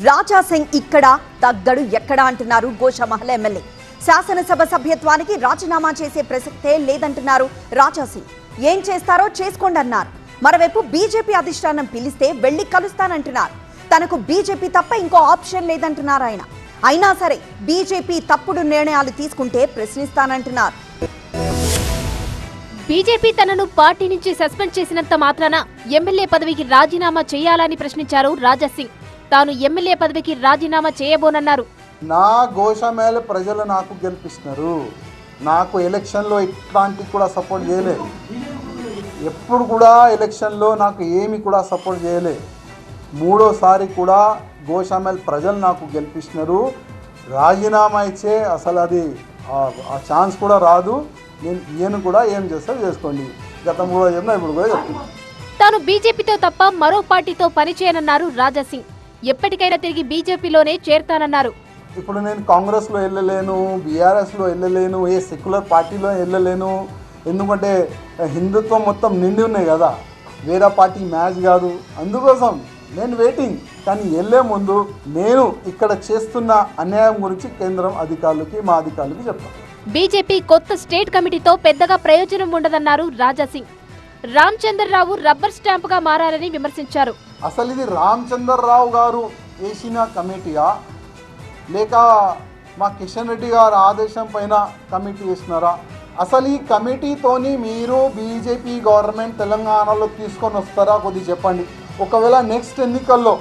రాజా సింగ్ ఇక్కడ తగ్గడు ఎక్కడ అంటున్నారు గోషామహల్ ఎమ్మెల్యే. శాసనసభ సభ్యత్వానికి రాజీనామా చేసే ప్రసక్తే లేదంటున్నారు రాజా సింగ్. ఏం చేస్తారో చేసుకోండి అన్నారు. మరోవైపు బీజేపీ అధిష్టానం పిలిస్తే వెళ్లి కలుస్తానంటున్నారు. తనకు బీజేపీ తప్ప ఇంకో ఆప్షన్ లేదంటున్నారు ఆయన. అయినా సరే బీజేపీ తప్పుడు నిర్ణయాలు తీసుకుంటే ప్రశ్నిస్తానంటున్నారు. బీజేపీ తనను పార్టీ నుంచి సస్పెండ్ చేసినంత మాత్రాన ఎమ్మెల్యే పదవికి రాజీనామా చేయాలని ప్రశ్నించారు రాజా సింగ్. తాను ఎమ్మెల్యే పదవికి రాజీనామా చేయబోనన్నారు. నా గోషామహల్ ప్రజలు నాకు గెలిపిస్తున్నారు. నాకు ఎలక్షన్లో ఇట్లాంటి కూడా సపోర్ట్ చేయలేదు. ఎప్పుడు కూడా ఎలక్షన్లో నాకు ఏమి కూడా సపోర్ట్ చేయలేదు. మూడోసారి కూడా గోషామహల్ ప్రజలు నాకు గెలిపిస్తున్నారు. రాజీనామా ఇచ్చే అసలు అది ఆ ఛాన్స్ కూడా రాదు. నేను ఈయన కూడా ఏం చేస్తా చేసుకోండి. గతంలో కూడా చెప్పినా ఇప్పుడు కూడా చెప్తున్నా. తాను బీజేపీతో తప్ప మరో పార్టీతో పనిచేయనన్నారు రాజా సింగ్. ఎప్పటికైనా తిరిగి బీజేపీలోనే చేరతానన్నారు. ఇప్పుడు నేను కాంగ్రెస్లో వెళ్ళలేను, బీఆర్ఎస్లో వెళ్ళలేను, ఏ సెక్యులర్ పార్టీలో వెళ్ళలేను. ఎందుకంటే హిందుత్వం మొత్తం నిండి ఉన్నాయి కదా, వేరే పార్టీ మ్యాచ్ కాదు. అందుకోసం నేను వెయిటింగ్. కానీ వెళ్ళే ముందు నేను ఇక్కడ చేస్తున్న అన్యాయం గురించి కేంద్రం అధికారులకి, మా అధికారులకి చెప్తాను. బీజేపీ కొత్త స్టేట్ కమిటీతో పెద్దగా ప్రయోజనం ఉండదన్నారు రాజా సింగ్. రామచంద్రరావు రబ్బర్ స్టాంపుగా మారారని విమర్శించారు. అసలు ఇది రామచంద్రరావు గారు వేసిన కమిటీయా లేక మా కిషన్ రెడ్డి గారు ఆదేశం పైన కమిటీ వేసినారా? అసలు ఈ కమిటీతోని మీరు బీజేపీ గవర్నమెంట్ తెలంగాణలో తీసుకొని వస్తారా? కొద్దిగా చెప్పండి. ఒకవేళ నెక్స్ట్ ఎన్నికల్లో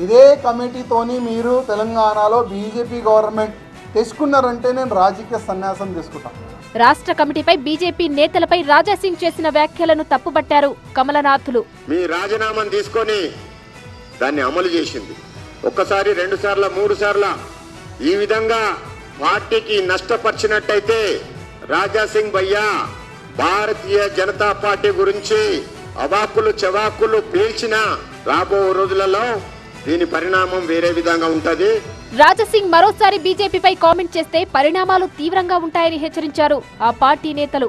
ఇదే కమిటీతోని మీరు తెలంగాణలో బీజేపీ గవర్నమెంట్ తెచ్చుకున్నారంటే నేను రాజకీయ సన్యాసం తీసుకుంటాను. రాష్ట్ర కమిటీపై బీజేపీ నేతలపై రాజా సింగ్ చేసిన వ్యాఖ్యలను తప్పుపట్టారు కమలనాథులు. మీ రాజీనామాను తీసుకొని దాన్ని అమలు చేసింది. ఒక్కసారి, 2 సార్లు, 3 సార్లు ఈ విధంగా పార్టీకి నష్టపరిచినట్టయితే రాజా సింగ్ భయ్యా భారతీయ జనతా పార్టీ గురించి అవాకులు చవాకులు పీల్చిన రాబో రోజులలో దీని పరిణామం వేరే విధంగా ఉంటది. రాజా సింగ్ మరోసారి బీజేపీపై కామెంట్ చేస్తే పరిణామాలు తీవ్రంగా ఉంటాయని హెచ్చరించారు ఆ పార్టీ నేతలు.